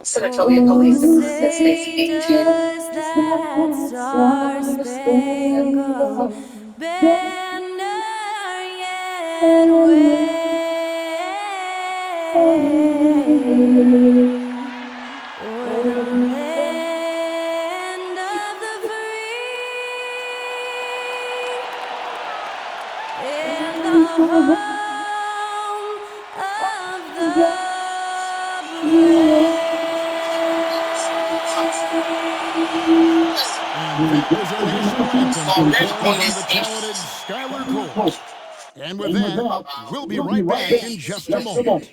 Oh, say does that star-spangled banner yet wave o'er the land of the free and the home of the brave. And that was our national anthem performed by the talented Skylar Cole. And with that, we'll be right back in just a moment.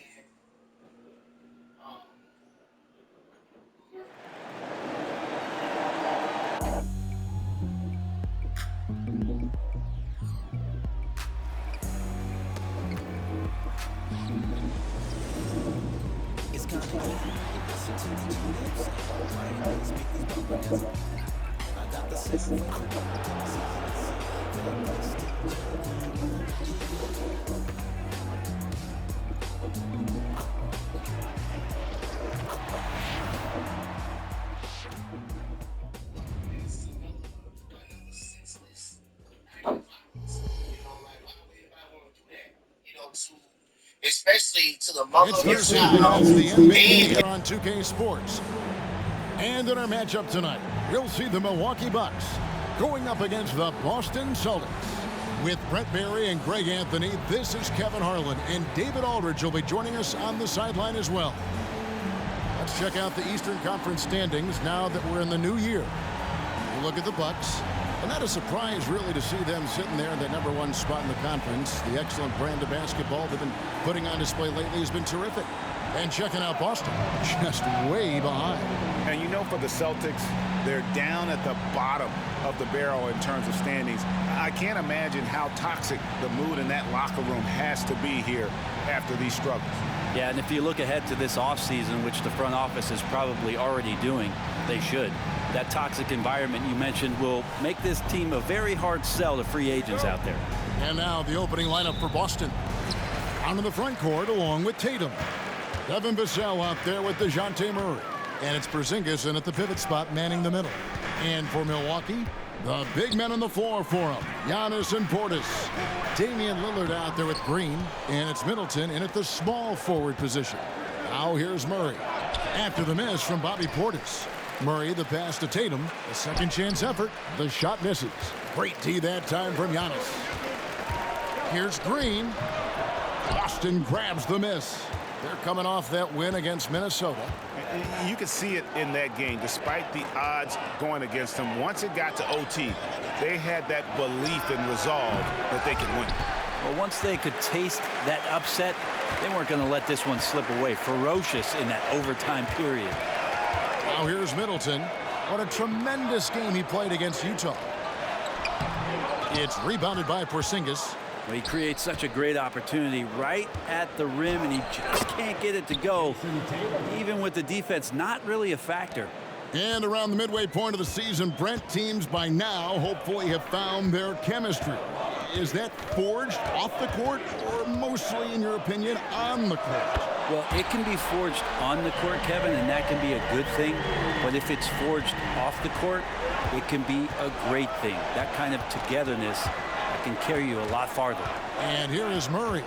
Especially to the mother It's of your Thursday child. as the NBA here on 2K Sports. And in our matchup tonight, we'll see the Milwaukee Bucks going up against the Boston Celtics. With Brett Barry and Greg Anthony, this is Kevin Harlan, and David Aldridge will be joining us on the sideline as well. Let's check out the Eastern Conference standings now that we're in the new year. You look at the Bucks, and not a surprise really to see them sitting there in that #1 spot in the conference. The excellent brand of basketball they've been putting on display lately has been terrific. And checking out Boston, just way behind. And you know, for the Celtics, they're down at the bottom of the barrel in terms of standings. I can't imagine how toxic the mood in that locker room has to be here after these struggles. Yeah, and if you look ahead to this offseason, which the front office is probably already doing, they should. That toxic environment you mentioned will make this team a very hard sell to free agents out there. And now the opening lineup for Boston. Onto the front court along with Tatum. Devin Vassell out there with DeJounte Murray. And it's Porzingis in at the pivot spot manning the middle. And for Milwaukee, the big men on the floor for them, Giannis and Portis. Damian Lillard out there with Green. And it's Middleton in at the small forward position. Now here's Murray. After the miss from Bobby Portis. Murray the pass to Tatum. A second chance effort. The shot misses. Great D that time from Giannis. Here's Green. Boston grabs the miss. They're coming off that win against Minnesota. You could see it in that game. Despite the odds going against them, once it got to OT, they had that belief and resolve that they could win. Well, once they could taste that upset, they weren't going to let this one slip away. Ferocious in that overtime period. Now here's Middleton. What a tremendous game he played against Utah. It's rebounded by Porzingis. Well, he creates such a great opportunity right at the rim, and he just can't get it to go. Even with the defense not really a factor. And around the midway point of the season, Brent, teams by now hopefully have found their chemistry. Is that forged off the court or mostly, in your opinion, on the court? Well, it can be forged on the court, Kevin, and that can be a good thing. But if it's forged off the court, it can be a great thing. That kind of togetherness can carry you a lot farther. And here is Murray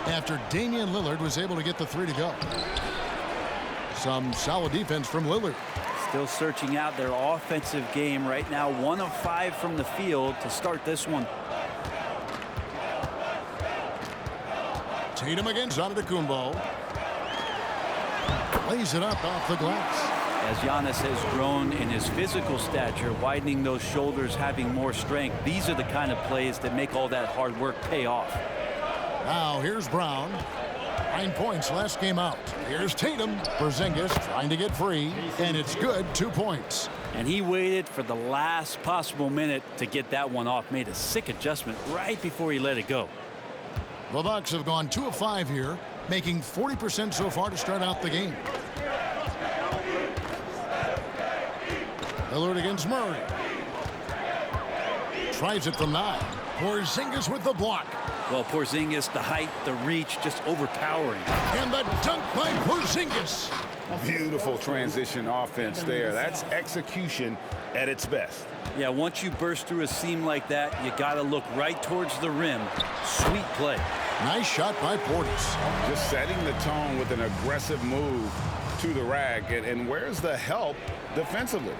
after Damian Lillard was able to get the three to go. Some solid defense from Lillard. Still searching out their offensive game right now. 1 of 5 from the field to start this one. Tatum against Antetokounmpo. Lays it up off the glass. As Giannis has grown in his physical stature, widening those shoulders, having more strength, these are the kind of plays that make all that hard work pay off. Now here's Brown. 9 points last game out. Here's Tatum. Porzingis trying to get free, and it's good. 2 points. And he waited for the last possible minute to get that one off. Made a sick adjustment right before he let it go. The Bucks have gone 2 of 5 here, making 40% so far to start out the game. Lillard against Murray. Tries it from 9. Porzingis with the block. Well, Porzingis, the height, the reach, just overpowering. And the dunk by Porzingis. Beautiful transition offense there. That's execution at its best. Yeah, once you burst through a seam like that, you got to look right towards the rim. Sweet play. Nice shot by Portis. Just setting the tone with an aggressive move to the rack. And where's the help defensively?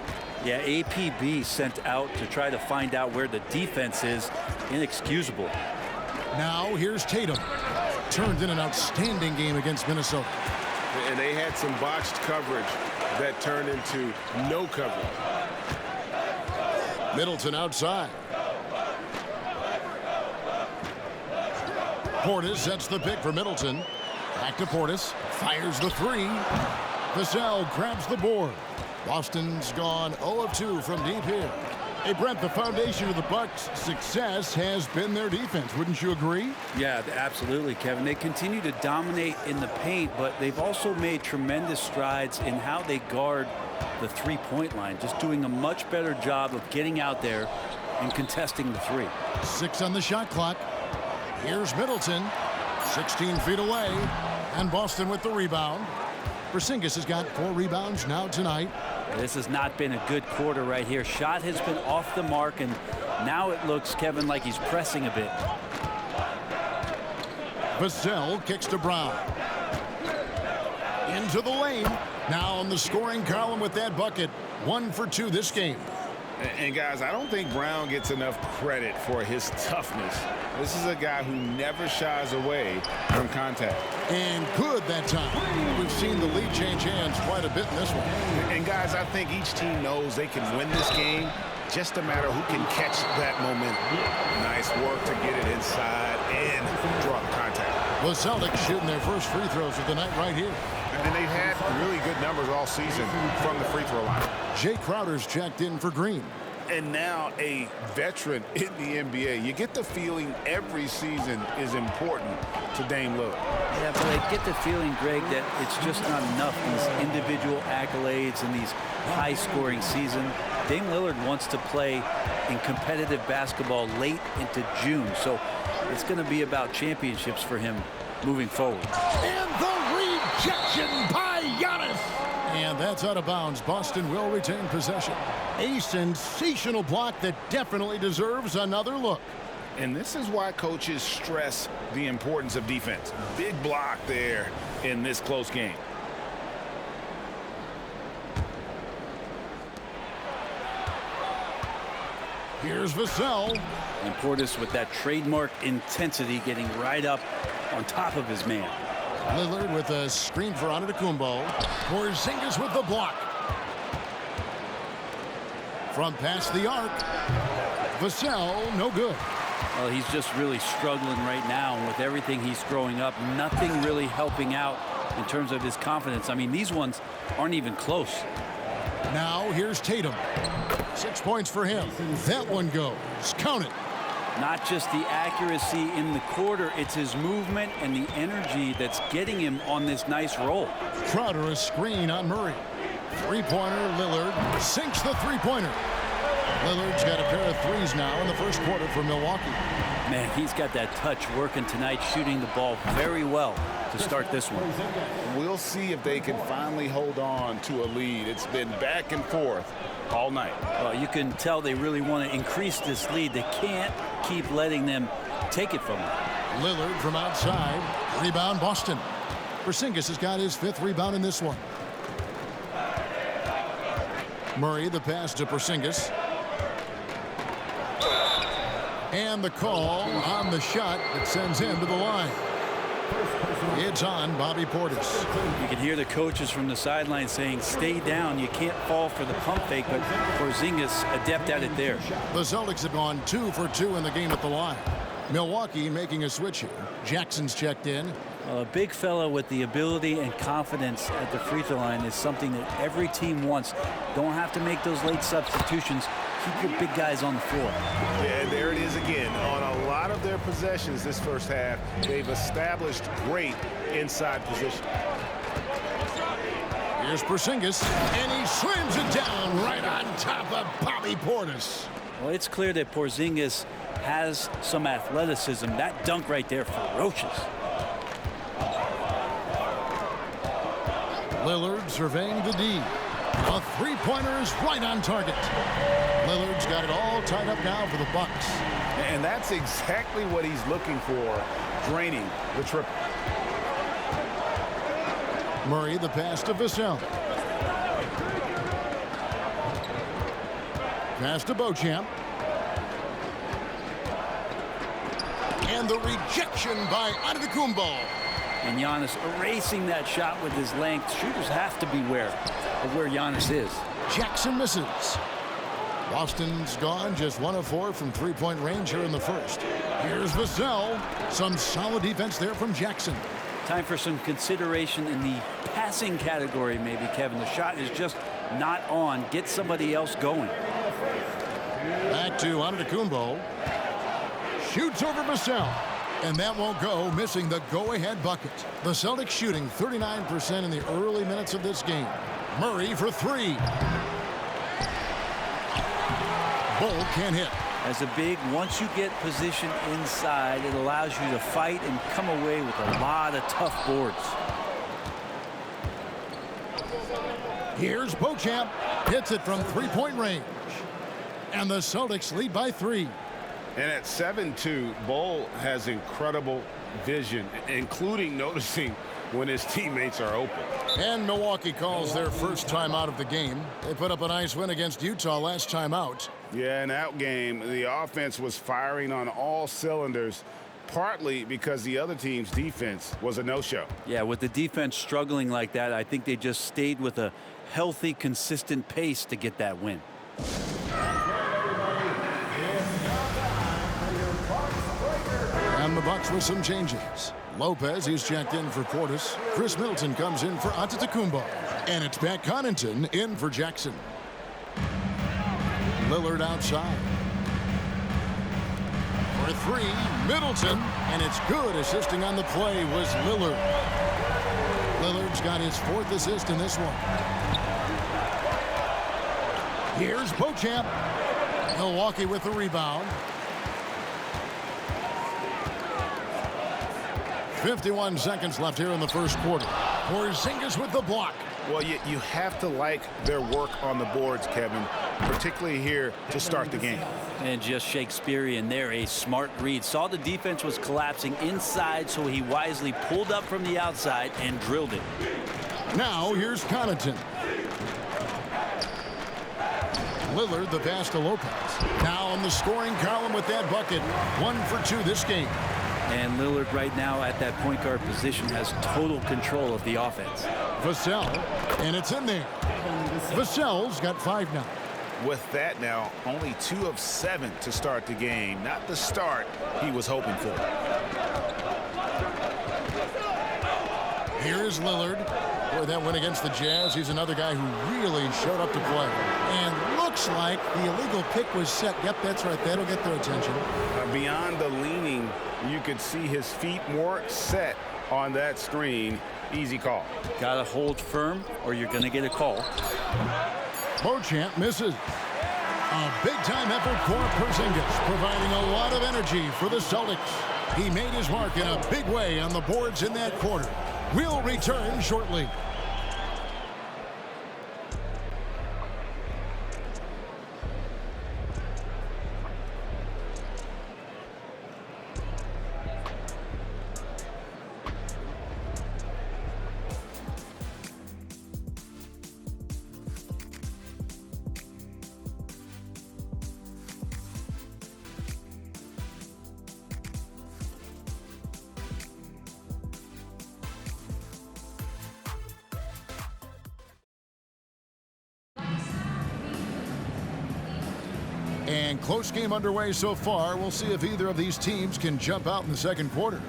Yeah, APB sent out to try to find out where the defense is. Inexcusable. Now here's Tatum. Turned in an outstanding game against Minnesota. And they had some botched coverage that turned into no coverage. Middleton outside. Portis sets the pick for Middleton. Back to Portis. Fires the three. Vassell grabs the board. Boston's gone 0 of 2 from deep here. Hey, Brent, the foundation of the Bucks' success has been their defense. Wouldn't you agree? Yeah, absolutely, Kevin. They continue to dominate in the paint, but they've also made tremendous strides in how they guard the three-point line, just doing a much better job of getting out there and contesting the three. 6 on the shot clock. Here's Middleton, 16 feet away, and Boston with the rebound. Porzingis has got 4 rebounds now tonight. This has not been a good quarter right here. Shot has been off the mark, and now it looks, Kevin, like he's pressing a bit. Vassell kicks to Brown. Into the lane. Now on the scoring column with that bucket. 1 for 2 this game. And guys, I don't think Brown gets enough credit for his toughness. This is a guy who never shies away from contact. And good that time. We've seen the lead change hands quite a bit in this one. And guys, I think each team knows they can win this game. Just a matter who can catch that momentum. Nice work to get it inside and draw the contact. The Celtics shooting their first free throws of the night right here. And they've had really good numbers all season from the free throw line. Jay Crowder's checked in for Green. And now a veteran in the NBA. You get the feeling every season is important to Dame Lillard. Yeah, but I get the feeling, Greg, that it's just not enough, these individual accolades and these high-scoring seasons. Dame Lillard wants to play in competitive basketball late into June, so it's going to be about championships for him moving forward. And the rejection by Giannis. And that's out of bounds. Boston will retain possession. A sensational block that definitely deserves another look. And this is why coaches stress the importance of defense. Big block there in this close game. Here's Vassell. And Portis with that trademark intensity, getting right up on top of his man. Lillard with a screen for Antetokounmpo. Porzingis with the block. From past the arc. Vassell, no good. Well, he's just really struggling right now. And with everything he's throwing up, nothing really helping out in terms of his confidence. I mean, these ones aren't even close. Now here's Tatum. 6 points for him. That one goes. Count it. Not just the accuracy in the quarter, it's his movement and the energy that's getting him on this nice roll. Crowder a screen on Murray. Three-pointer, Lillard sinks the three-pointer. Lillard's got a pair of threes now in the first quarter for Milwaukee. Man, he's got that touch working tonight, shooting the ball very well to start this one. We'll see if they can finally hold on to a lead. It's been back and forth all night. Well, you can tell they really want to increase this lead. They can't keep letting them take it from them. Lillard from outside. Rebound, Boston. Porzingis has got his 5th rebound in this one. Murray, the pass to Porzingis. And the call on the shot that sends him to the line. It's on Bobby Portis. You can hear the coaches from the sideline saying, stay down. You can't fall for the pump fake, but Porzingis adept at it there. The Celtics have gone 2 for 2 in the game at the line. Milwaukee making a switch here. Jackson's checked in. A big fella with the ability and confidence at the free throw line is something that every team wants. Don't have to make those late substitutions. Keep your big guys on the floor. Yeah, there it is again. On a lot of their possessions this first half, they've established great inside position. Here's Porzingis, and he slams it down right on top of Bobby Portis. Well, it's clear that Porzingis has some athleticism. That dunk right there, ferocious. Lillard surveying the D. A three-pointer is right on target. Lillard's got it all tied up now for the Bucks. And that's exactly what he's looking for, draining the triple. Murray the pass to Vassell. Pass to Beauchamp. And the rejection by Antetokounmpo. And Giannis erasing that shot with his length. Shooters have to beware of where Giannis is. Jackson misses. Boston's gone just 1 of 4 from three-point range here in the first. Here's Vassell. Some solid defense there from Jackson. Time for some consideration in the passing category, maybe, Kevin. The shot is just not on. Get somebody else going. Back to Antetokounmpo. Shoots over Vassell. And that won't go, missing the go-ahead bucket. The Celtics shooting 39% in the early minutes of this game. Murray for three. Bull can't hit. As a big, once you get position inside, it allows you to fight and come away with a lot of tough boards. Here's Beauchamp. Hits it from three-point range. And the Celtics lead by 3. And at 7-2, Bull has incredible vision, including noticing when his teammates are open. And Milwaukee calls their first time out of the game. They put up a nice win against Utah last time out. Yeah, in that game, the offense was firing on all cylinders, partly because the other team's defense was a no-show. Yeah, with the defense struggling like that, I think they just stayed with a healthy, consistent pace to get that win. And the Bucks with some changes. Lopez, he's checked in for Portis. Chris Middleton comes in for Antetokounmpo. And it's Pat Connaughton in for Jackson. Lillard outside. For three, Middleton. And it's good. Assisting on the play was Lillard. Lillard's got his 4th assist in this one. Here's Beauchamp. Milwaukee with the rebound. 51 seconds left here in the first quarter. Porzingis with the block. Well, you have to like their work on the boards, Kevin, particularly here to start the game. And just Shakespearean there, a smart read. Saw the defense was collapsing inside, so he wisely pulled up from the outside and drilled it. Now here's Connaughton. Lillard the pass to Lopez. Now on the scoring column with that bucket. 1 for 2 this game. And Lillard right now at that point guard position has total control of the offense. Vassell, and it's in there. Vassell's got 5 now. With that now, only 2 of 7 to start the game. Not the start he was hoping for. Here's Lillard. Boy, that win against the Jazz. He's another guy who really showed up to play. And looks like the illegal pick was set. Yep, that's right. That'll get their attention. Beyond the leaning, you could see his feet more set on that screen. Easy call. Gotta hold firm or you're gonna get a call. Beauchamp misses. A big-time effort for Porzingis, providing a lot of energy for the Celtics. He made his mark in a big way on the boards in that quarter. We'll return shortly. And close game underway so far. We'll see if either of these teams can jump out in the second quarter.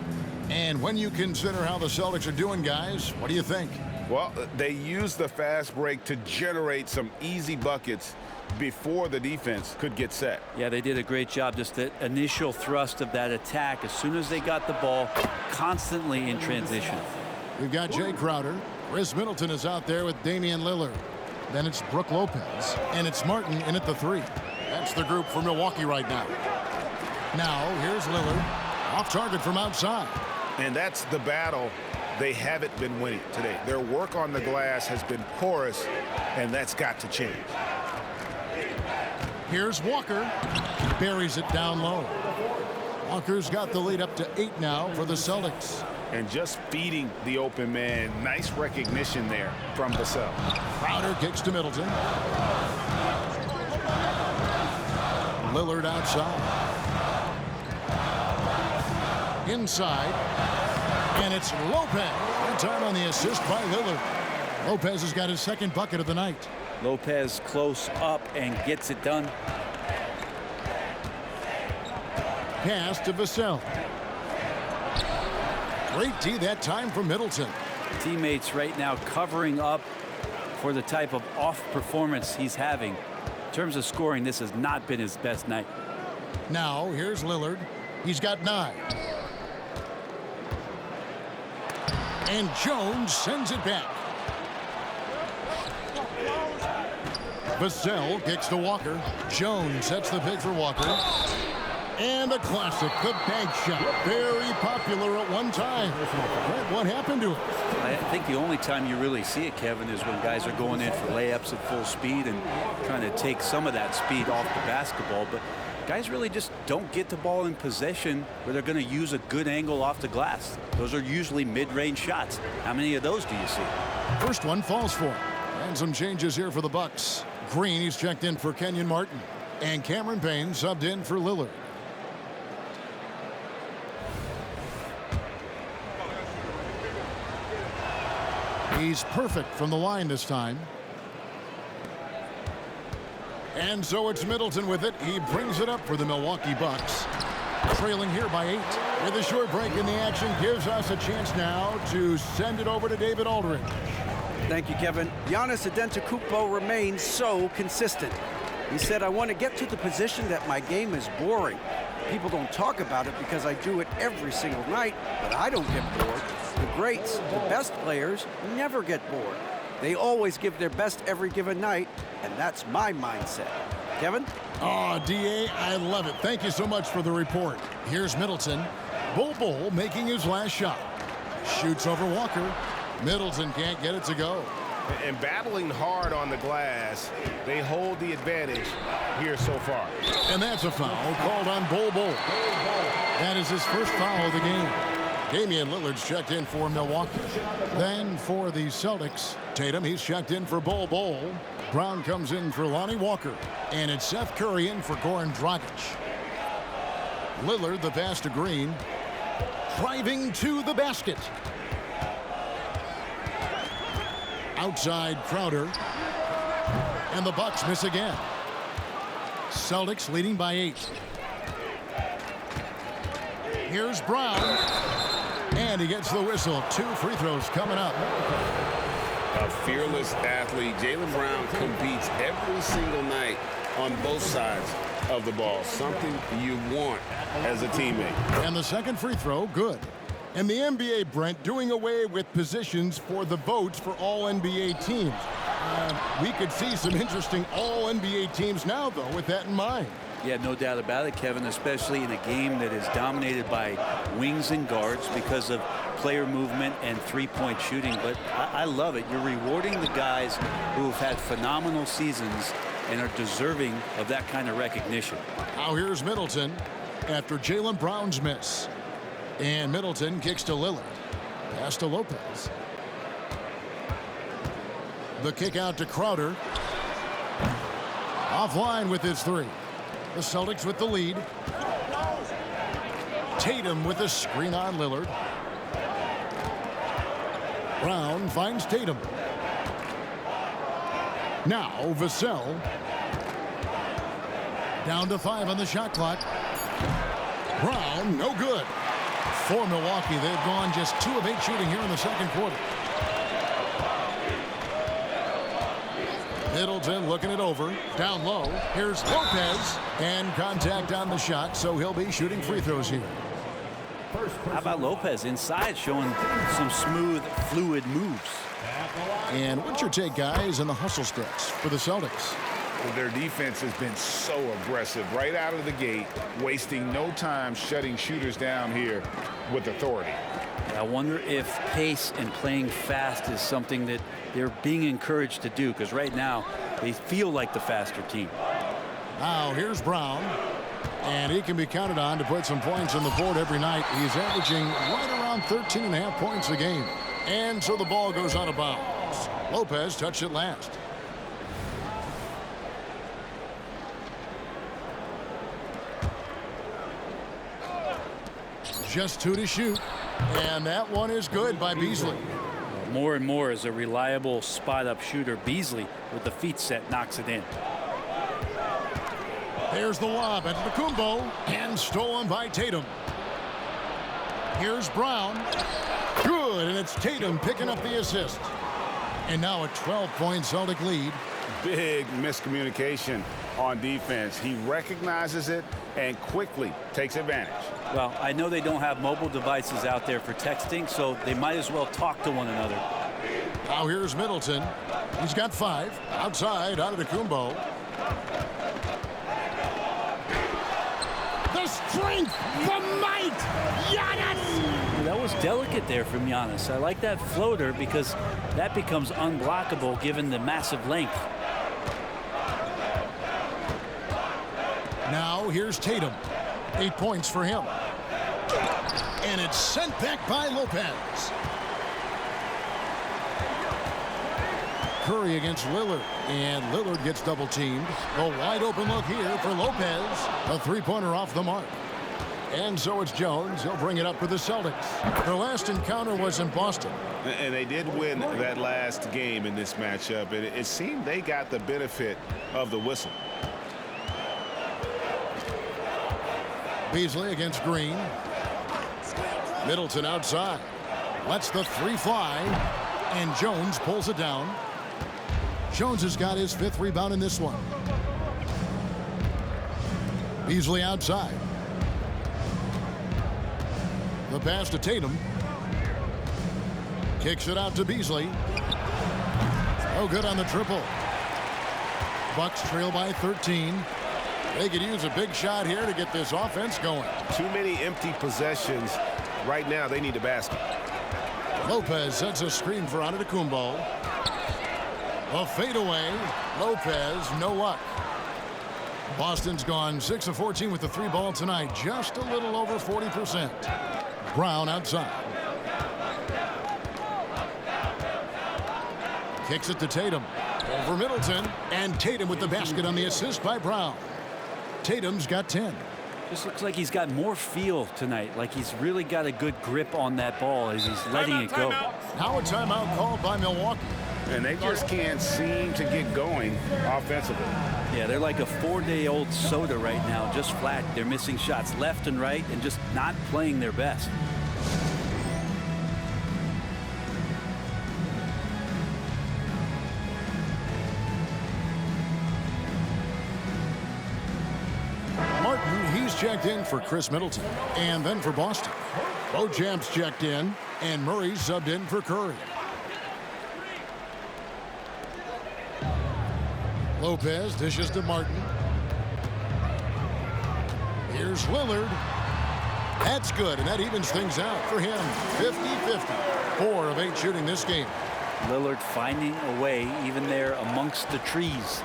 And when you consider how the Celtics are doing, guys, what do you think? Well, they used the fast break to generate some easy buckets before the defense could get set. Yeah, they did a great job. Just the initial thrust of that attack as soon as they got the ball, constantly in transition. We've got Jay Crowder. Chris Middleton is out there with Damian Lillard. Then it's Brook Lopez. And it's Martin in at the 3. That's the group for Milwaukee right now. Now, here's Lillard. Off target from outside. And that's the battle they haven't been winning today. Their work on the glass has been porous, and that's got to change. Here's Walker. Buries it down low. Walker's got the lead up to 8 now for the Celtics. And just feeding the open man. Nice recognition there from Vassell. Crowder kicks to Middleton. Lillard outside. Inside. And it's Lopez. Good time on the assist by Lillard. Lopez has got his second bucket of the night. Lopez close up and gets it done. Pass to Vassell. Great D that time for Middleton. Teammates right now covering up for the type of off performance he's having. In terms of scoring, this has not been his best night. Now here's Lillard. He's got 9. And Jones sends it back. Vassell kicks to Walker. Jones sets the pick for Walker. And a classic, the bank shot. Very popular at one time. What happened to it? I think the only time you really see it, Kevin, is when guys are going in for layups at full speed and trying to take some of that speed off the basketball. But guys really just don't get the ball in possession where they're going to use a good angle off the glass. Those are usually mid-range shots. How many of those do you see? First one falls for him. And some changes here for the Bucks. Green, he's checked in for Kenyon Martin. And Cameron Payne subbed in for Lillard. He's perfect from the line this time. And so it's Middleton with it. He brings it up for the Milwaukee Bucks. Trailing here by 8. With a short break in the action, gives us a chance now to send it over to David Aldridge. Thank you, Kevin. Giannis Antetokounmpo remains so consistent. He said, I want to get to the position that my game is boring. People don't talk about it because I do it every single night, but I don't get bored. The greats, the best players, never get bored. They always give their best every given night, and that's my mindset. Kevin? Oh, D.A., I love it. Thank you so much for the report. Here's Middleton. Bull making his last shot. Shoots over Walker. Middleton can't get it to go. And battling hard on the glass, they hold the advantage here so far. And that's a foul called on Bull. That is his first foul of the game. Damian Lillard's checked in for Milwaukee. Then for the Celtics, Tatum, he's checked in for Bull. Brown comes in for Lonnie Walker. And it's Seth Curry in for Goran Dragic. Lillard, the pass to Green. Driving to the basket. Outside Crowder. And the Bucks miss again. Celtics leading by 8. Here's Brown. And he gets the whistle. 2 free throws coming up. A fearless athlete. Jaylen Brown competes every single night on both sides of the ball. Something you want as a teammate. And the second free throw, good. And the NBA, Brent, doing away with positions for the votes for all NBA teams. We could see some interesting all NBA teams now, though, with that in mind. Yeah, no doubt about it, Kevin, especially in a game that is dominated by wings and guards because of player movement and three-point shooting. But I love it. You're rewarding the guys who have had phenomenal seasons and are deserving of that kind of recognition. Now here's Middleton after Jaylen Brown's miss. And Middleton kicks to Lillard. Pass to Lopez. The kick out to Crowder. Offline with his 3. The Celtics with the lead. Tatum with a screen on Lillard. Brown finds Tatum. Now Vassell. Down to 5 on the shot clock. Brown, no good. For Milwaukee, they've gone just 2 of 8 shooting here in the second quarter. Middleton looking it over. Down low. Here's Lopez. And contact on the shot, so he'll be shooting free throws here. How about Lopez inside showing some smooth, fluid moves? And what's your take, guys, on the hustle stats for the Celtics? Their defense has been so aggressive right out of the gate, wasting no time shutting shooters down here with authority. I wonder if pace and playing fast is something that they're being encouraged to do, because right now they feel like the faster team. Now here's Brown, and he can be counted on to put some points on the board every night. He's averaging right around 13.5 points a game. And so the ball goes out of bounds. Lopez touched it last. Just 2 to shoot, and that one is good by Beasley. More and more as a reliable spot-up shooter, Beasley, with the feet set, knocks it in. There's the lob at Kumbo, and stolen by Tatum. Here's Brown. Good, and it's Tatum picking up the assist. And now a 12-point Celtic lead. Big miscommunication on defense. He recognizes it and quickly takes advantage. Well, I know they don't have mobile devices out there for texting, so they might as well talk to one another. Now here's Middleton. He's got 5. Outside, out of the Kumbo. The strength, the might, Giannis! That was delicate there from Giannis. I like that floater because that becomes unblockable given the massive length. Now here's Tatum. 8 points for him. And it's sent back by Lopez. Curry against Lillard, and Lillard gets double teamed. A wide open look here for Lopez. A three-pointer off the mark. And so it's Jones. He'll bring it up for the Celtics. Their last encounter was in Boston. And they did win that last game in this matchup. And it seemed they got the benefit of the whistle. Beasley against Green. Middleton outside. Lets the 3 fly. And Jones pulls it down. Jones has got his 5th rebound in this one. Beasley outside. The pass to Tatum. Kicks it out to Beasley. Oh, good on the triple. Bucks trail by 13. They could use a big shot here to get this offense going. Too many empty possessions. Right now, they need a basket. Lopez sets a screen for Antetokounmpo. A fadeaway. Lopez, no luck. Boston's gone 6 of 14 with the 3 ball tonight. Just a little over 40%. Brown outside. Kicks it to Tatum. Over Middleton. And Tatum with the basket on the assist by Brown. Tatum's got 10. Just looks like he's got more feel tonight, like he's really got a good grip on that ball as he's letting it go. Now a timeout called by Milwaukee. And they just can't seem to get going offensively. Yeah, they're like a 4-day-old soda right now, just flat. They're missing shots left and right and just not playing their best. He's checked in for Chris Middleton, and then for Boston. Bojamp's checked in, and Murray's subbed in for Curry. Lopez dishes to Martin. Here's Lillard. That's good, and that evens things out for him. 50-50. 4 of 8 shooting this game. Lillard finding a way even there amongst the trees.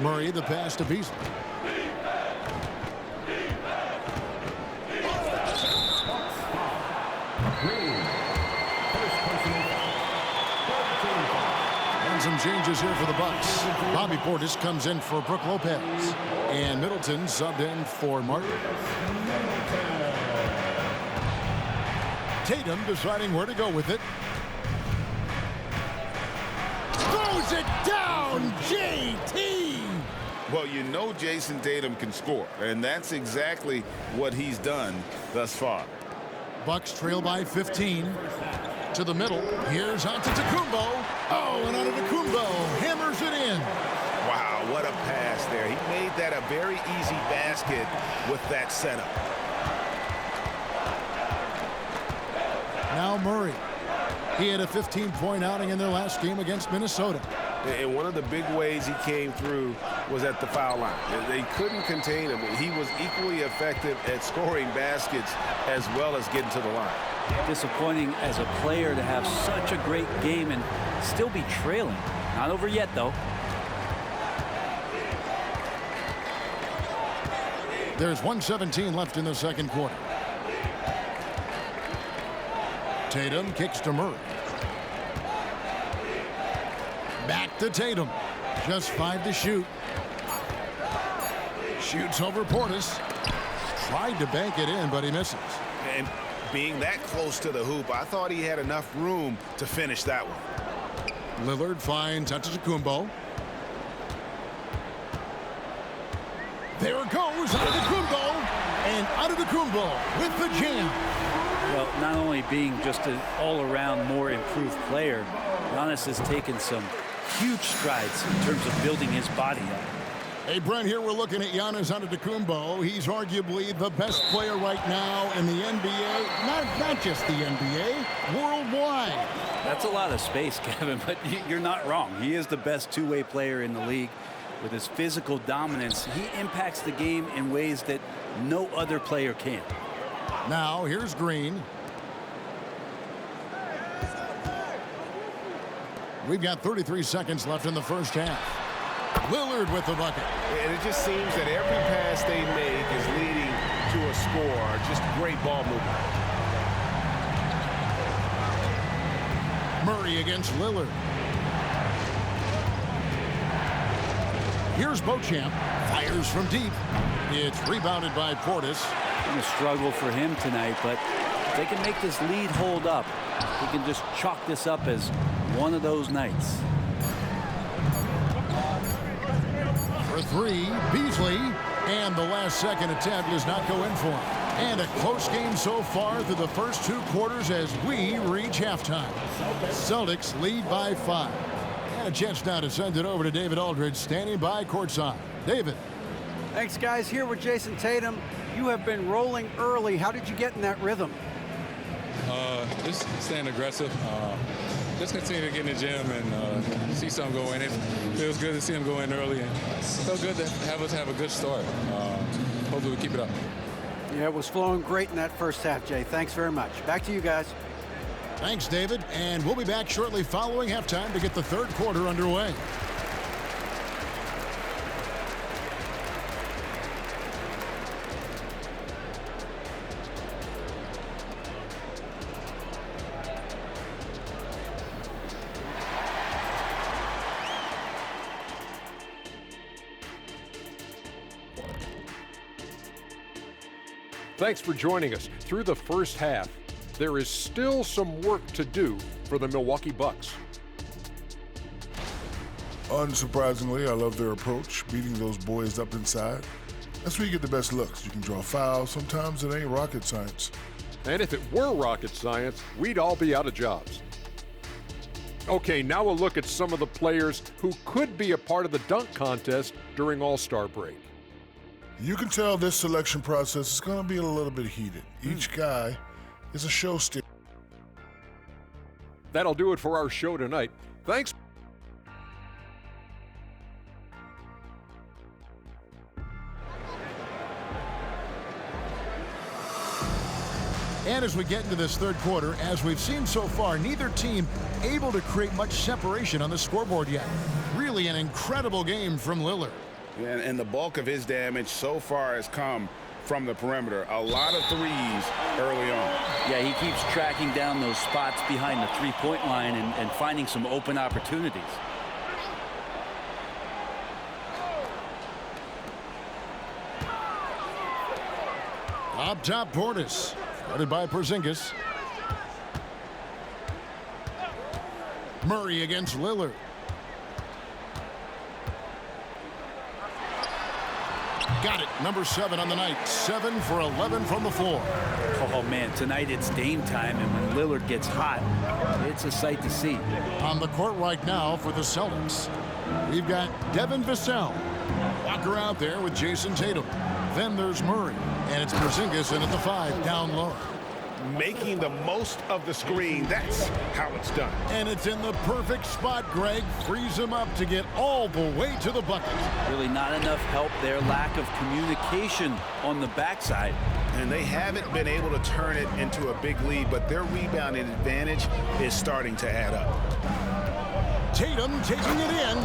Murray, the pass to Beasley. And some changes here for the Bucks. Bobby Portis comes in for Brook Lopez. And Middleton subbed in for Martin. Tatum deciding where to go with it. Throws it down, JT! Well, you know Jason Tatum can score, and that's exactly what he's done thus far. Bucks trail by 15. To the middle. Here's Antetokounmpo. Oh, and Antetokounmpo hammers it in. Wow, what a pass there. He made that a very easy basket with that setup. Now Murray. He had a 15-point outing in their last game against Minnesota. And one of the big ways he came through was at the foul line. They couldn't contain him. He was equally effective at scoring baskets as well as getting to the line. Disappointing as a player to have such a great game and still be trailing. Not over yet, though. There's 1:17 left in the second quarter. Tatum kicks to Murray. Back to Tatum. Just 5 to shoot. Shoots over Portis. Tried to bank it in, but he misses. And being that close to the hoop, I thought he had enough room to finish that one. Lillard finds Antetokounmpo. There it goes, Antetokounmpo. And Antetokounmpo with the jam. Well, not only being just an all-around more improved player, Giannis has taken some huge strides in terms of building his body up. Hey, Brent, here we're looking at Giannis Antetokounmpo. He's arguably the best player right now in the NBA. Not just the NBA, worldwide. That's a lot of space, Kevin, but you're not wrong. He is the best two-way player in the league. With his physical dominance, he impacts the game in ways that no other player can. Now, here's Green. We've got 33 seconds left in the first half. Lillard with the bucket. And it just seems that every pass they make is leading to a score. Just great ball movement. Murray against Lillard. Here's Beauchamp. Fires from deep. It's rebounded by Portis. Going to struggle for him tonight, but if they can make this lead hold up, he can just chalk this up as one of those nights. For 3, Beasley. And the last second attempt does not go in for him. And a close game so far through the first 2 quarters as we reach halftime. Celtics lead by 5. And a chance now to send it over to David Aldridge, standing by courtside. David. Thanks, guys. Here with Jason Tatum. You have been rolling early. How did you get in that rhythm? Just staying aggressive. Just continue to get in the gym and see something go in. It feels good to see him go in early. And it felt good to have us have a good start. Hopefully we keep it up. Yeah, it was flowing great in that first half, Jay. Thanks very much. Back to you guys. Thanks, David. And we'll be back shortly following halftime to get the third quarter underway. Thanks for joining us. Through the first half, there is still some work to do for the Milwaukee Bucks. Unsurprisingly, I love their approach, beating those boys up inside. That's where you get the best looks. You can draw fouls. Sometimes it ain't rocket science. And if it were rocket science, we'd all be out of jobs. Okay, now we'll look at some of the players who could be a part of the dunk contest during All-Star break. You can tell this selection process is going to be a little bit heated. Each guy is a show steal. That'll do it for our show tonight. Thanks. And as we get into this third quarter, as we've seen so far, neither team able to create much separation on the scoreboard yet. Really an incredible game from Lillard. And the bulk of his damage so far has come from the perimeter. A lot of threes early on. Yeah, he keeps tracking down those spots behind the three-point line and finding some open opportunities. Up top, Portis. Guarded by Porzingis. Murray against Lillard. Got it. Number 7 on the night. 7 for 11 from the floor. Oh, man, tonight it's Dame time, and when Lillard gets hot, it's a sight to see. On the court right now for the Celtics, we've got Devin Vassell. Walker out there with Jason Tatum. Then there's Murray, and it's Porzingis in at the 5, down low. making the most of the screen. That's how it's done. And it's in the perfect spot, Greg. Frees him up to get all the way to the bucket. Really not enough help there. Lack of communication on the backside. And they haven't been able to turn it into a big lead, but their rebounding advantage is starting to add up. Tatum taking it in,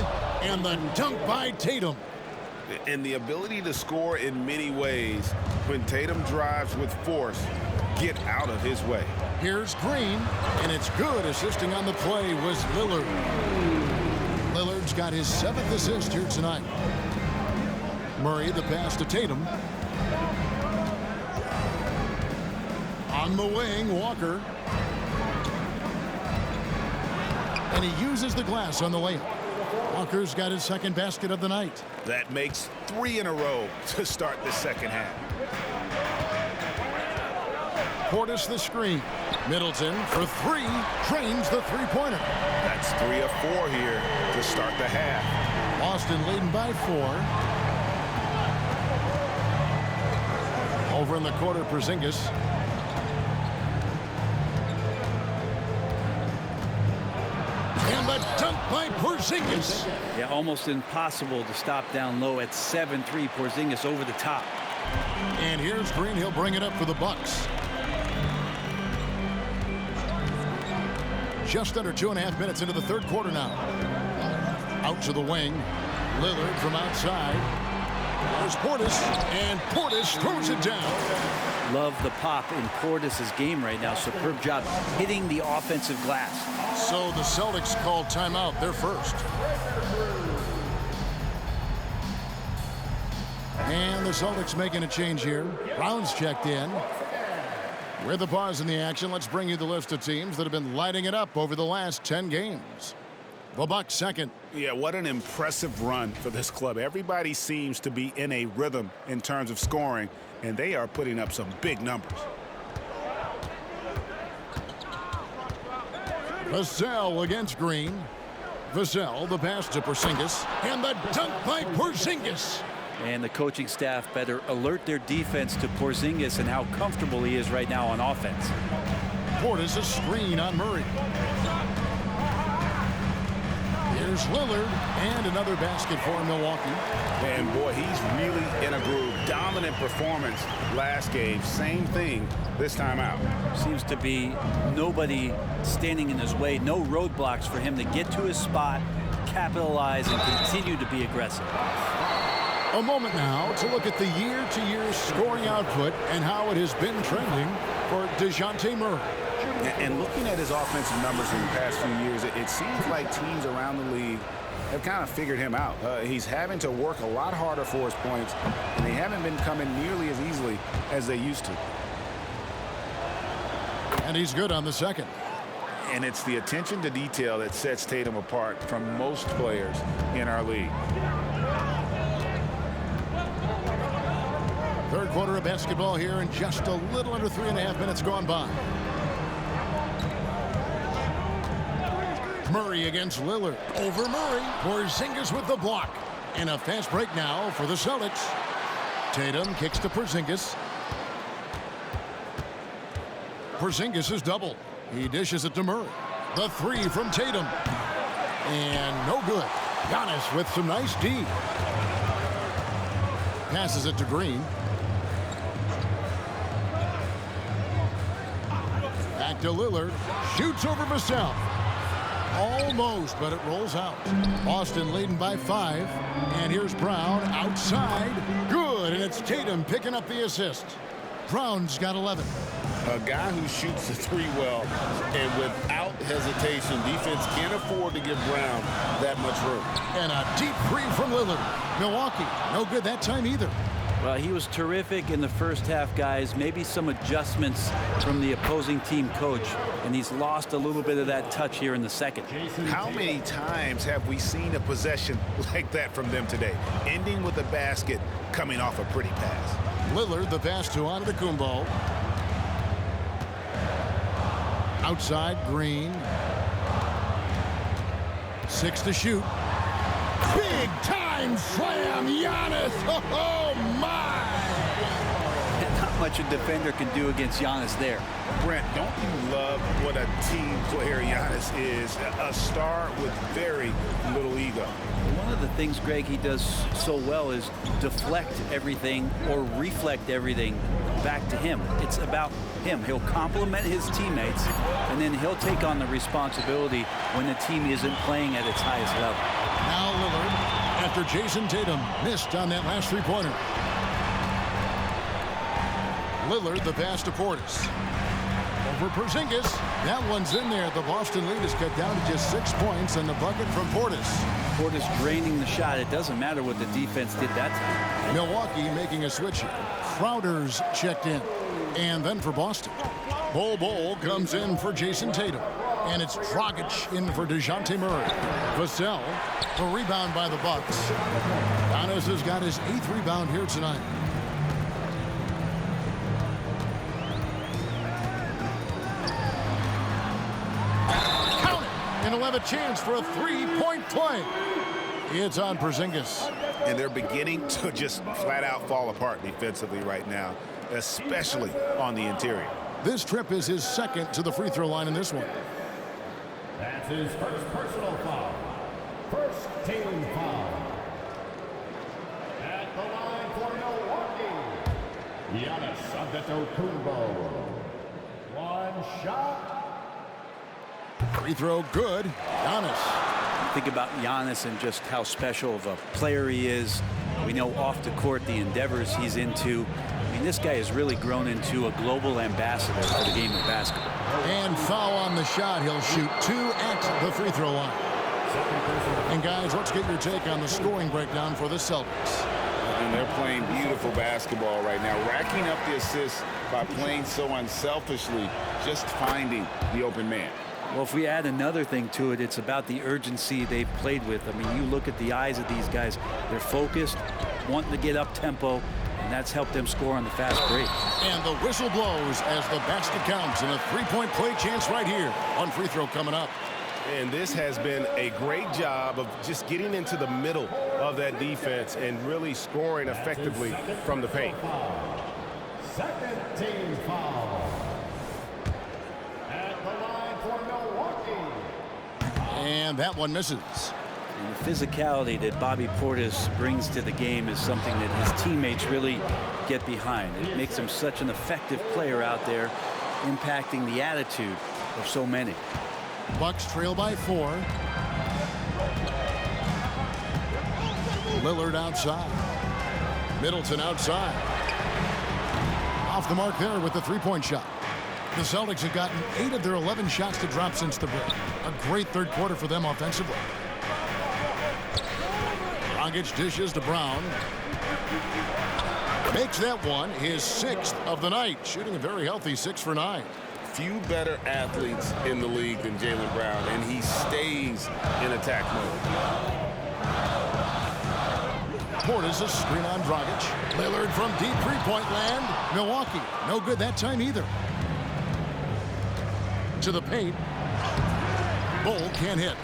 and the dunk by Tatum. And the ability to score in many ways. When Tatum drives with force, get out of his way. Here's Green, and it's good. Assisting on the play was Lillard. Lillard's got his 7th assist here tonight. Murray, the pass to Tatum. On the wing, Walker. And he uses the glass on the layup. Walker's got his 2nd basket of the night. That makes 3 in a row to start the second half. Portis the screen. Middleton for 3. Trains the three-pointer. That's 3 of 4 here to start the half. Boston leading by 4. Over in the quarter, Porzingis. And the dunk by Porzingis. Yeah, almost impossible to stop down low at 7-3. Porzingis over the top. And here's Green. He'll bring it up for the Bucks. Just under 2.5 minutes into the 3rd quarter now. Out to the wing. Lillard from outside. There's Portis, and Portis throws it down. Love the pop in Portis' game right now. Superb job hitting the offensive glass. So the Celtics called timeout. They're first. And the Celtics making a change here. Brown's checked in. With the pause in the action, let's bring you the list of teams that have been lighting it up over the last 10 games. The Bucks second. Yeah, what an impressive run for this club. Everybody seems to be in a rhythm in terms of scoring, and they are putting up some big numbers. Vassell against Green. Vassell, the pass to Porzingis, and the dunk by Porzingis. And the coaching staff better alert their defense to Porzingis and how comfortable he is right now on offense. Portis a screen on Murray. Here's Lillard, and another basket for Milwaukee. And boy, he's really in a groove. Dominant performance last game. Same thing this time out. Seems to be nobody standing in his way. No roadblocks for him to get to his spot, capitalize, and continue to be aggressive. A moment now to look at the year-to-year scoring output and how it has been trending for DeJounte Murray. And looking at his offensive numbers in the past few years, it seems like teams around the league have kind of figured him out. He's having to work a lot harder for his points, and they haven't been coming nearly as easily as they used to. And he's good on the second. And it's the attention to detail that sets Tatum apart from most players in our league. Third quarter of basketball here, and just a little under 3.5 minutes gone by. Murray against Lillard. Over Murray. Porzingis with the block. And a fast break now for the Celtics. Tatum kicks to Porzingis. Porzingis is doubled. He dishes it to Murray. The 3 from Tatum. And no good. Giannis with some nice D. Passes it to Green. Back to Lillard. Shoots over Vassell. Almost, but it rolls out. Boston leading by 5. And here's Brown outside. Good, and it's Tatum picking up the assist. Brown's got 11. A guy who shoots the 3 well, and without hesitation, defense can't afford to give Brown that much room. And a deep 3 from Lillard. Milwaukee, no good that time either. Well, he was terrific in the first half, guys. Maybe some adjustments from the opposing team coach, and he's lost a little bit of that touch here in the second. How many times have we seen a possession like that from them today, ending with a basket coming off a pretty pass? Lillard, the pass to Antetokounmpo. Outside, Green. 6 to shoot. Big time slam, Giannis. Oh, my. much a defender can do against Giannis there. Brent, don't you love what a team player Giannis is? A star with very little ego. One of the things, Greg, he does so well is deflect everything or reflect everything back to him. It's about him. He'll compliment his teammates, and then he'll take on the responsibility when the team isn't playing at its highest level. Now Lillard, after Jason Tatum missed on that last three-pointer. Lillard, the pass to Portis. Over Porzingis. That one's in there. The Boston lead is cut down to just 6 points, and the bucket from Portis. Portis draining the shot. It doesn't matter what the defense did that time. Milwaukee making a switch here. Crowder's checked in. And then for Boston, Bol comes in for Jason Tatum. And it's Dragic in for DeJounte Murray. Vassell, the rebound by the Bucks. Giannis has got his 8th rebound here tonight. Count it! And he'll have a chance for a three-point play. It's on Porzingis. And they're beginning to just flat out fall apart defensively right now, especially on the interior. This trip is his 2nd to the free throw line in this one. That's his first personal foul. First team foul. At the line for Milwaukee, Giannis Antetokounmpo. One shot. Free throw good. Giannis. Think about Giannis and just how special of a player he is. We know off the court the endeavors he's into. I mean, this guy has really grown into a global ambassador for the game of basketball. And foul on the shot. He'll shoot 2 at the free throw line. And guys, let's get your take on the scoring breakdown for the Celtics. And they're playing beautiful basketball right now, racking up the assists by playing so unselfishly, just finding the open man. Well, if we add another thing to it, it's about the urgency they've played with. I mean, you look at the eyes of these guys. They're focused, wanting to get up tempo, and that's helped them score on the fast break. And the whistle blows as the basket counts, and a three-point play chance right here. One free throw coming up. And this has been a great job of just getting into the middle of that defense and really scoring effectively from the paint. Second team foul. At the line for Milwaukee. And that one misses. And the physicality that Bobby Portis brings to the game is something that his teammates really get behind. It makes him such an effective player out there, impacting the attitude of so many. Bucks trail by 4. Lillard outside. Middleton outside. Off the mark there with the three-point shot. The Celtics have gotten 8 of their 11 shots to drop since the break. A great third quarter for them offensively. Dragic dishes to Brown. Makes that one his 6th of the night, shooting a very healthy 6 for 9. Few better athletes in the league than Jaylen Brown, and he stays in attack mode. Portis a screen on Dragic. Lillard from deep three-point land. Milwaukee, no good that time either. To the paint. Bol can't hit.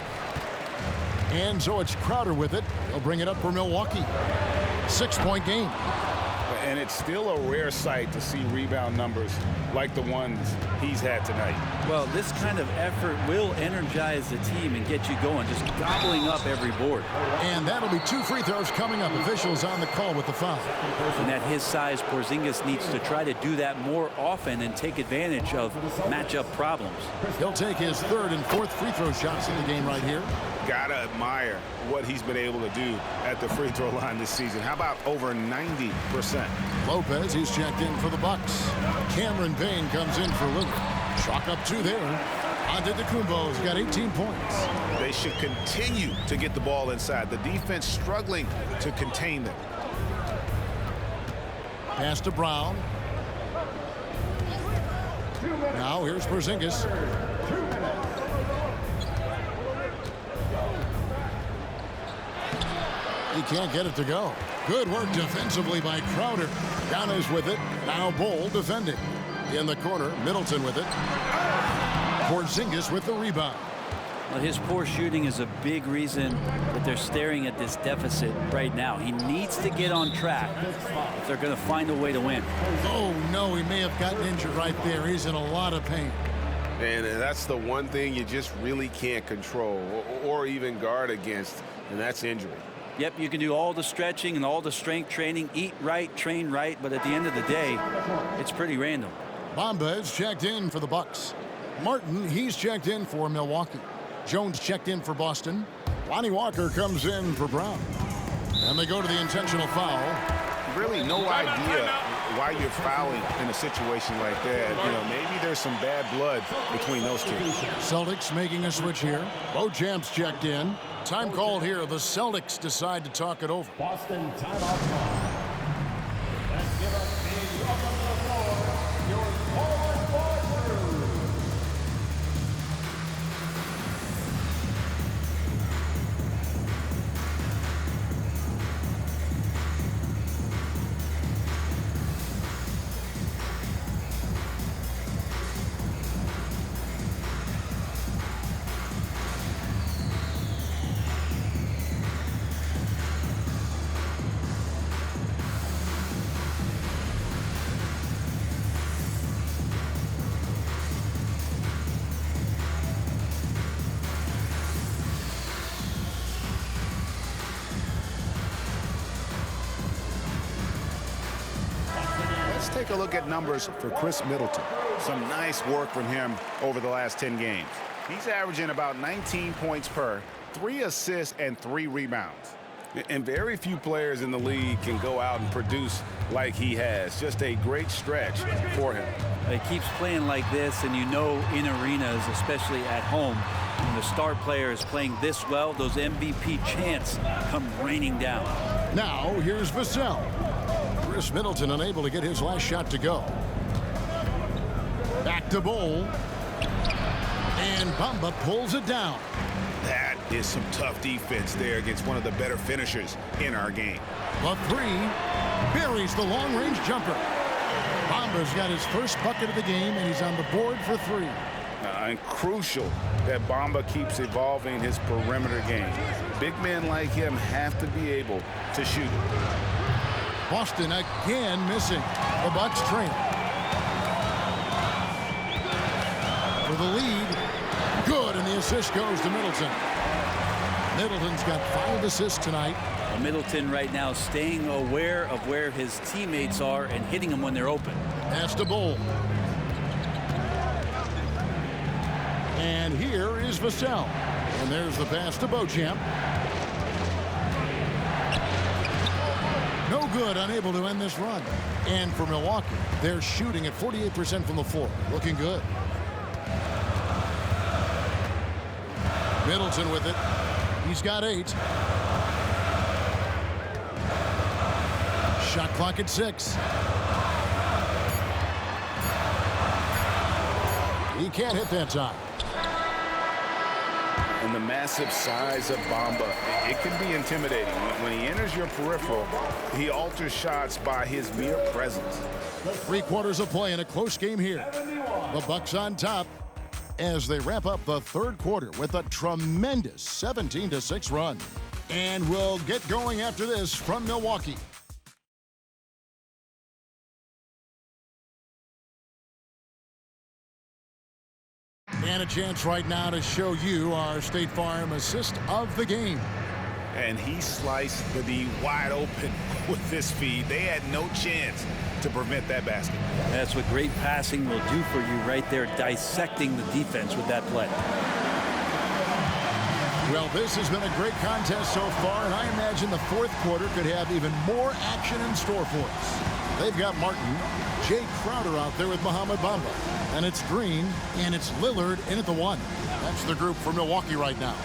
And so it's Crowder with it. He'll bring it up for Milwaukee. 6-point game. And it's still a rare sight to see rebound numbers like the ones he's had tonight. Well, this kind of effort will energize the team and get you going, just gobbling up every board. And that'll be 2 free throws coming up. Officials on the call with the foul. And at his size, Porzingis needs to try to do that more often and take advantage of matchup problems. He'll take his 3rd and 4th free throw shots in the game right here. Gotta admire what he's been able to do at the free throw line this season. How about over 90%? Lopez, he's checked in for the Bucks. Cameron Payne comes in for Lillard. Chalk up 2 there. Antetokounmpo's got 18 points. They should continue to get the ball inside. The defense struggling to contain them. Pass to Brown. Now here's Porzingis. He can't get it to go. Good work defensively by Crowder. Giannis with it. Now Bol defending. In the corner, Middleton with it. Porzingis with the rebound. Well, his poor shooting is a big reason that they're staring at this deficit right now. He needs to get on track if they're going to find a way to win. Oh, no, he may have gotten injured right there. He's in a lot of pain. And that's the one thing you just really can't control or even guard against, and that's injury. Yep, you can do all the stretching and all the strength training, eat right, train right, but at the end of the day, it's pretty random. Bamba is checked in for the Bucks. Martin, he's checked in for Milwaukee. Jones checked in for Boston. Lonnie Walker comes in for Brown. And they go to the intentional foul. Really no idea why you're fouling in a situation like that. You know, maybe there's some bad blood between those two. Celtics making a switch here. Beauchamp's checked in. Time called here. The Celtics decide to talk it over. Boston timeout call. Let's give us the welcome to the floor, your forward crew. Let's take a look at numbers for Chris Middleton. Some nice work from him over the last 10 games. He's averaging about 19 points per, 3 assists, and 3 rebounds. And very few players in the league can go out and produce like he has. Just a great stretch for him. He keeps playing like this, and you know in arenas, especially at home, when the star player is playing this well, those MVP chants come raining down. Now, here's Vassell. Chris Middleton unable to get his last shot to go. Back to Bowl. And Bamba pulls it down. That is some tough defense there against one of the better finishers in our game. The three buries the long-range jumper. Bamba's got his first bucket of the game, and he's on the board for 3. And crucial that Bamba keeps evolving his perimeter game. Big men like him have to be able to shoot it. Boston again missing. The Bucks trail. For the lead. Good, and the assist goes to Middleton. Middleton's got 5 assists tonight. Middleton right now staying aware of where his teammates are and hitting them when they're open. Pass to Bull. And here is Vassell. And there's the pass to Beauchamp. No good, unable to end this run. And for Milwaukee, they're shooting at 48% from the floor. Looking good. Middleton with it. He's got 8. Shot clock at 6. He can't hit that time. And the massive size of Bamba, it can be intimidating. When he enters your peripheral, he alters shots by his mere presence. 3 quarters of play in a close game here. The Bucks on top as they wrap up the 3rd quarter with a tremendous 17-6 run. And we'll get going after this from Milwaukee. And a chance right now to show you our State Farm assist of the game. And he sliced the D wide open with this feed. They had no chance to prevent that basket. That's what great passing will do for you right there, dissecting the defense with that play. Well, this has been a great contest so far, and I imagine the 4th quarter could have even more action in store for us. They've got Martin, Jay Crowder out there with Mohamed Bamba, and it's Green, and it's Lillard in at the 1. That's the group for Milwaukee right now.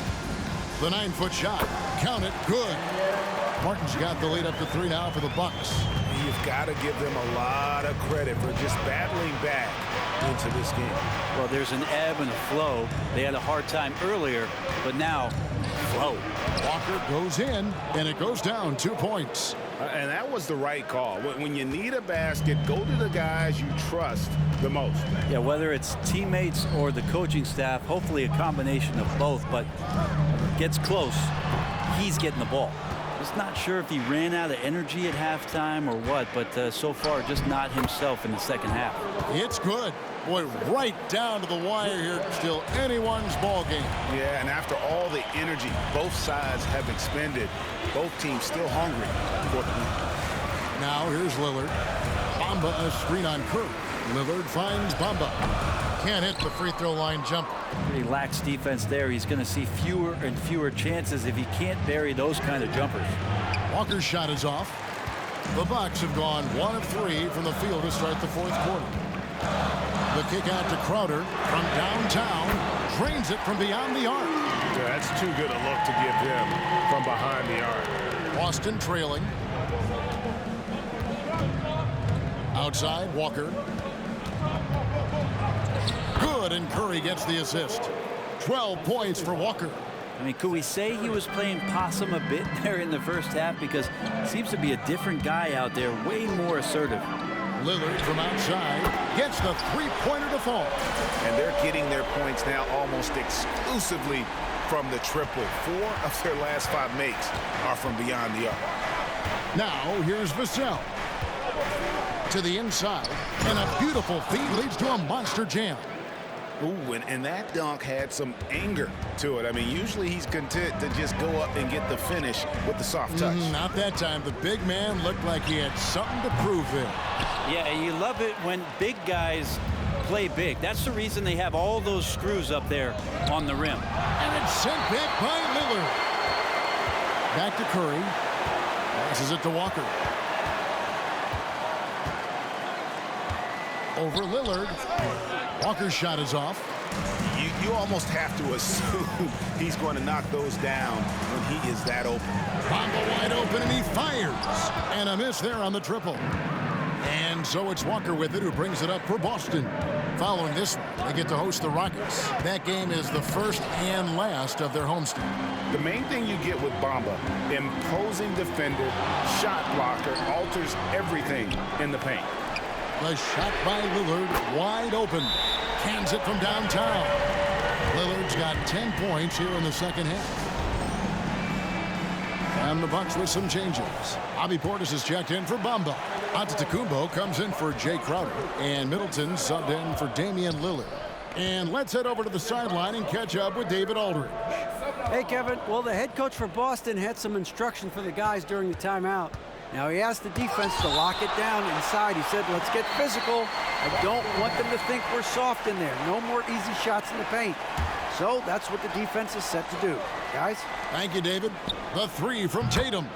The 9-foot shot, count it, good. Martin's got the lead up to 3 now for the Bucks. You've got to give them a lot of credit for just battling back into this game. Well, there's an ebb and a flow. They had a hard time earlier, but now, flow. Walker goes in, and it goes down 2 points. And that was the right call. When you need a basket, go to the guys you trust the most. Yeah, whether it's teammates or the coaching staff, hopefully a combination of both, but gets close, he's getting the ball. Just not sure if he ran out of energy at halftime or what, but so far just not himself in the second half. It's good. Boy, right down to the wire here. Still anyone's ball game. Yeah, and after all the energy both sides have expended, both teams still hungry for the win. Now here's Lillard. Bamba a screen on Curry. Lillard finds Bamba. Can't hit the free throw line jumper. Pretty lax defense there. He's going to see fewer and fewer chances if he can't bury those kind of jumpers. Walker's shot is off. The Bucks have gone 1 of 3 from the field to start the fourth quarter. The kick out to Crowder from downtown. Drains it from beyond the arc. Yeah, that's too good a look to give him from behind the arc. Boston trailing. Outside, Walker. Good, and Curry gets the assist. 12 points for Walker. I mean, could we say he was playing possum a bit there in the first half? Because seems to be a different guy out there, way more assertive. Lillard from outside gets the three-pointer to fall. And they're getting their points now almost exclusively from the triple. 4 of their last 5 makes are from beyond the arc. Now, here's Vassell. To the inside, and a beautiful feed leads to a monster jam. Ooh, and that dunk had some anger to it. I mean, usually he's content to just go up and get the finish with the soft touch. Not that time. The big man looked like he had something to prove there. Yeah, you love it when big guys play big. That's the reason they have all those screws up there on the rim. And it's sent back by Lillard. Back to Curry. Passes it to Walker. Over Lillard. Walker's shot is off. You almost have to assume he's going to knock those down when he is that open. Bamba wide open, and he fires. And a miss there on the triple. And so it's Walker with it, who brings it up for Boston. Following this one, they get to host the Rockets. That game is the first and last of their homestand. The main thing you get with Bamba, imposing defender, shot blocker, alters everything in the paint. The shot by Lillard, wide open. Cans it from downtown. Lillard's got 10 points here in the second half. And the Bucks with some changes. Bobby Portis is checked in for Bamba. Antetokounmpo comes in for Jay Crowder. And Middleton subbed in for Damian Lillard. And let's head over to the sideline and catch up with David Aldridge. Hey, Kevin. Well, the head coach for Boston had some instruction for the guys during the timeout. Now, he asked the defense to lock it down inside. He said, let's get physical. I don't want them to think we're soft in there. No more easy shots in the paint. So that's what the defense is set to do. Guys? Thank you, David. The three from Tatum.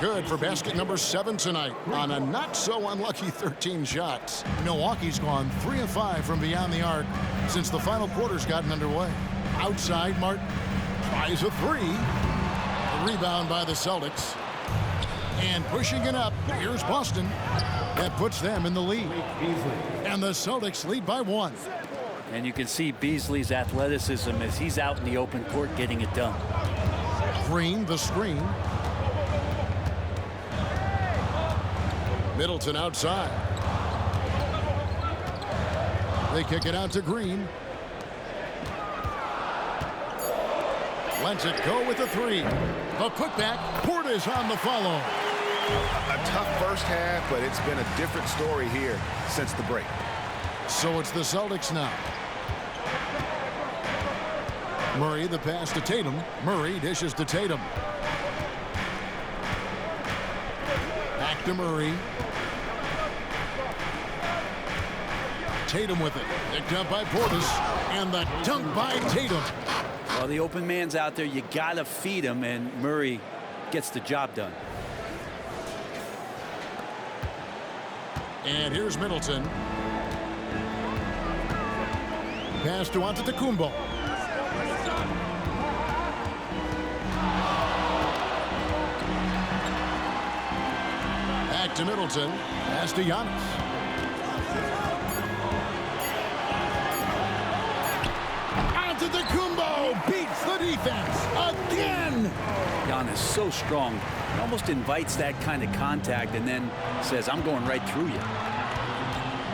Good for basket number 7 tonight on a not-so-unlucky 13 shots. Milwaukee's gone 3 of 5 from beyond the arc since the final quarter's gotten underway. Outside, Martin tries a 3. A rebound by the Celtics. And pushing it up, here's Boston. That puts them in the lead. And the Celtics lead by 1. And you can see Beasley's athleticism as he's out in the open court getting it done. Green, the screen. Middleton outside. They kick it out to Green. Lets it go with the 3. The putback. Portis on the follow. A tough first half, but it's been a different story here since the break. So it's the Celtics now. Murray, the pass to Tatum. Murray dishes to Tatum. Back to Murray. Tatum with it. Picked up by Portis. And the dunk by Tatum. Well, the open man's out there. You got to feed him, and Murray gets the job done. And here's Middleton. Pass to Antetokounmpo. Back to Middleton. Pass to Giannis. Antetokounmpo beats the defense again. is so strong. It almost invites that kind of contact and then says, I'm going right through you.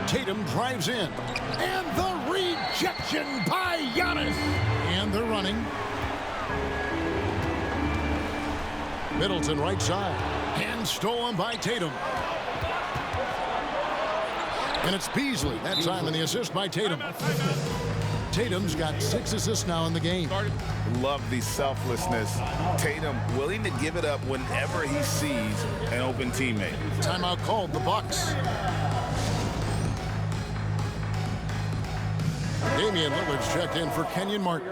Tatum drives in. And the rejection by Giannis. And they're running. Middleton right side. And stolen by Tatum. And it's Beasley. That time in the assist by Tatum. Tatum's got 6 assists now in the game. Love the selflessness. Tatum willing to give it up whenever he sees an open teammate. Timeout called, the Bucks. Damian Lillard's checked in for Kenyon Martin.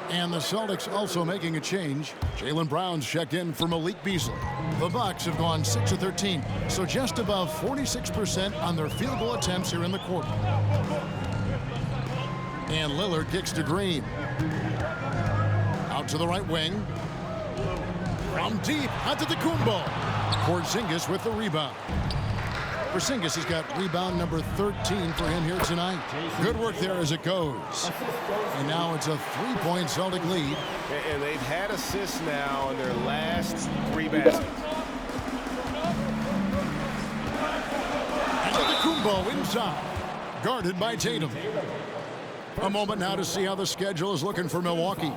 And the Celtics also making a change. Jaylen Brown's checked in for Malik Beasley. The Bucks have gone 6 of 13, so just above 46% on their field goal attempts here in the quarter. And Lillard kicks to Green. Out to the right wing. From deep, Antetokounmpo. Porzingis with the rebound. Porzingis has got rebound number 13 for him here tonight. Good work there as it goes. And now it's a 3-point Celtic lead. And they've had assists now in their last 3 baskets. Antetokounmpo inside. Guarded by Tatum. A moment now to see how the schedule is looking for Milwaukee.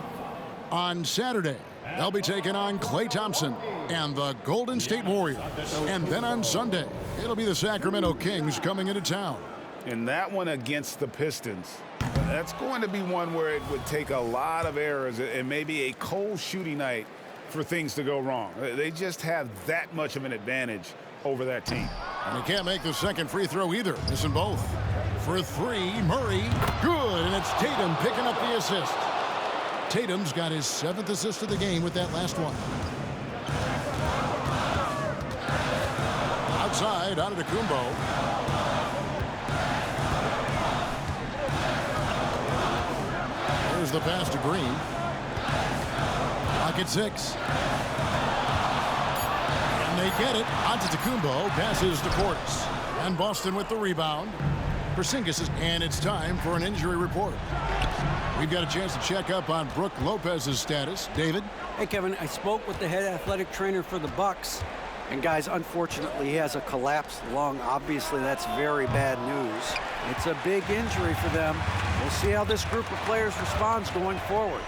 On Saturday, they'll be taking on Klay Thompson and the Golden State Warriors. And then on Sunday, it'll be the Sacramento Kings coming into town. And that one against the Pistons, that's going to be one where it would take a lot of errors and maybe a cold shooting night for things to go wrong. They just have that much of an advantage over that team. And he can't make the second free throw either. Missing both. For 3, Murray, good, and it's Tatum picking up the assist. Tatum's got his 7th assist of the game with that last one. Outside, Antetokounmpo. There's the pass to Green. Clock at 6. And they get it. Antetokounmpo passes to Portis. And Boston with the rebound. Porzingis, and it's time for an injury report. We've got a chance to check up on Brook Lopez's status. David? Hey, Kevin, I spoke with the head athletic trainer for the Bucks. And, guys, unfortunately, he has a collapsed lung. Obviously, that's very bad news. It's a big injury for them. We'll see how this group of players responds going forward.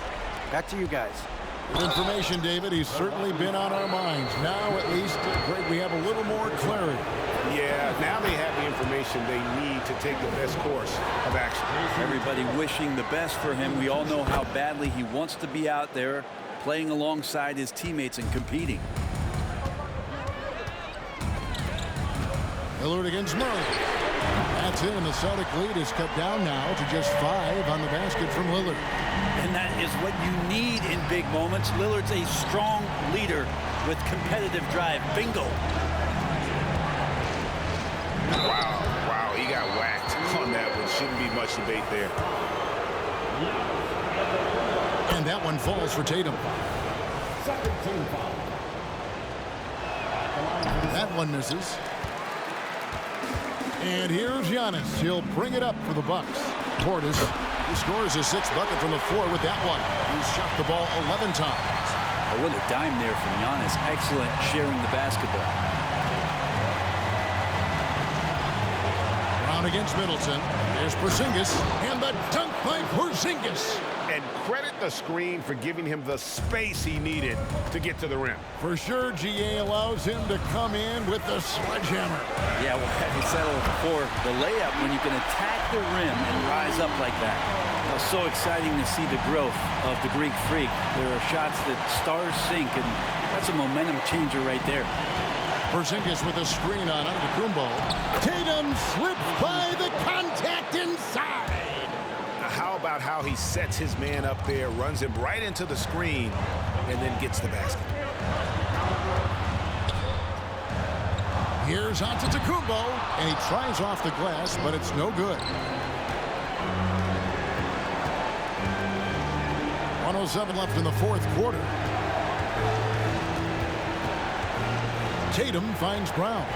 Back to you guys. Good information, David. He's certainly been on our minds. Now, at least, we have a little more clarity. Yeah, now they have the information they need to take the best course of action. Everybody wishing the best for him. We all know how badly he wants to be out there playing alongside his teammates and competing. Lillard against Murray. That's it, and the Celtic lead is cut down now to just 5 on the basket from Lillard. And that is what you need in big moments. Lillard's a strong leader with competitive drive. Bingo. Wow, he got whacked on that one. Shouldn't be much debate there. And that one falls for Tatum. That one misses. And here's Giannis. He'll bring it up for the Bucks. Portis, who scores his 6th bucket from the floor with that one. He's shot the ball 11 times. Oh, what a dime there from Giannis. Excellent sharing the basketball. Brown against Middleton. There's Porzingis. And the dunk by Porzingis. And credit the screen for giving him the space he needed to get to the rim. For sure, GA allows him to come in with the sledgehammer. Yeah, well, having settled for the layup when you can attack the rim and rise up like that. Well, so exciting to see the growth of the Greek Freak. There are shots that stars sink, and that's a momentum changer right there. Porzingis with a screen on Antetokounmpo. Tatum slips by the contact inside. How about how he sets his man up there, runs him right into the screen, and then gets the basket. Here's Antetokounmpo, and he tries off the glass, but it's no good. 1:07 left in the 4th quarter. Tatum finds Brown.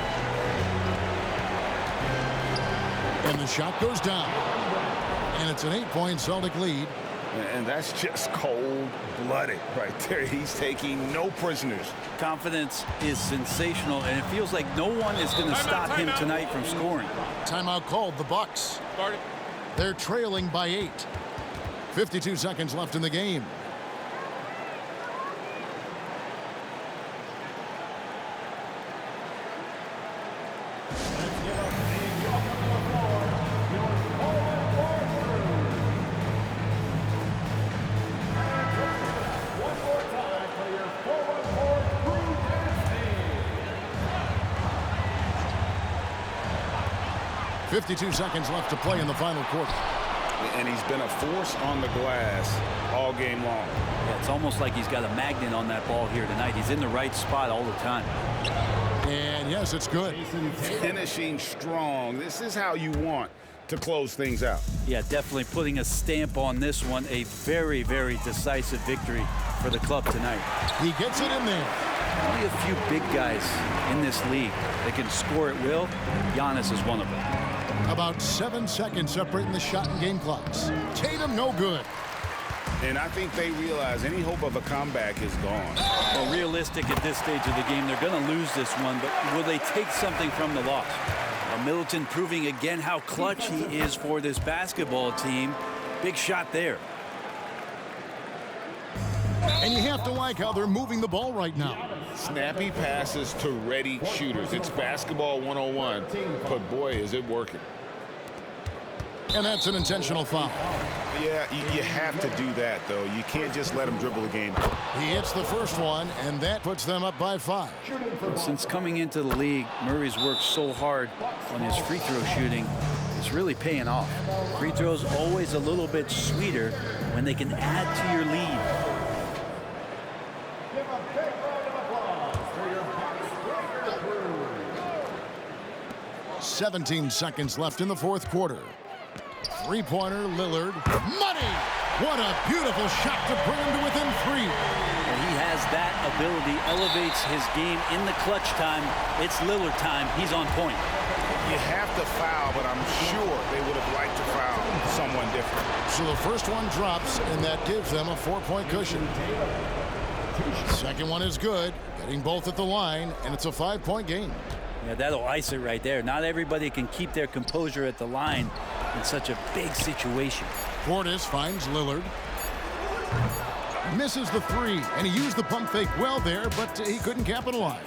And the shot goes down. And it's an 8-point Celtic lead. And that's just cold-blooded right there. He's taking no prisoners. Confidence is sensational, and it feels like no one is going to stop him tonight from scoring. Timeout called, the Bucks. They're trailing by 8. 52 seconds left in the game. One more time for your forward crew dynasty. 52 seconds left to play in the final quarter. And he's been a force on the glass all game long. Yeah, it's almost like he's got a magnet on that ball here tonight. He's in the right spot all the time. And yes, it's good. Finishing strong. This is how you want to close things out. Yeah, definitely putting a stamp on this one. A very, very decisive victory for the club tonight. He gets it in there. Only a few big guys in this league that can score at will. Giannis is one of them. About 7 seconds separating the shot and game clocks. Tatum, no good. And I think they realize any hope of a comeback is gone. Well, realistic at this stage of the game, they're going to lose this one, but will they take something from the loss? Middleton proving again how clutch he is for this basketball team. Big shot there. And you have to like how they're moving the ball right now. Snappy passes to ready shooters. It's basketball 101, but boy, is it working. And that's an intentional foul. Yeah, you have to do that, though. You can't just let him dribble the game. He hits the first one, and that puts them up by 5. Since coming into the league, Murray's worked so hard on his free throw shooting. It's really paying off. Free throws always a little bit sweeter when they can add to your lead. Give a big round of applause for your Bucks crew. 17 seconds left in the fourth quarter. Three-pointer, Lillard. Money! What a beautiful shot to bring him to within 3. And he has that ability, elevates his game in the clutch time. It's Lillard time. He's on point. You have to foul, but I'm sure they would have liked to foul someone different. So the first one drops, and that gives them a 4-point cushion. Second one is good, getting both at the line, and it's a 5-point game. Yeah, that'll ice it right there. Not everybody can keep their composure at the line in such a big situation. Portis finds Lillard. Misses the 3, and he used the pump fake well there, but he couldn't capitalize.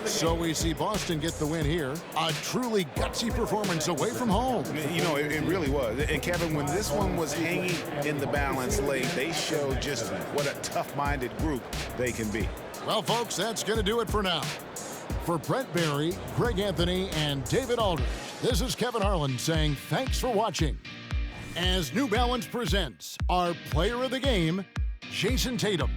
So we see Boston get the win here. A truly gutsy performance away from home. You know, it really was. And Kevin, when this one was hanging in the balance late, they showed just what a tough-minded group they can be. Well, folks, that's going to do it for now. For Brent Barry, Greg Anthony, and David Aldridge, this is Kevin Harlan saying thanks for watching. As New Balance presents our player of the game, Jason Tatum.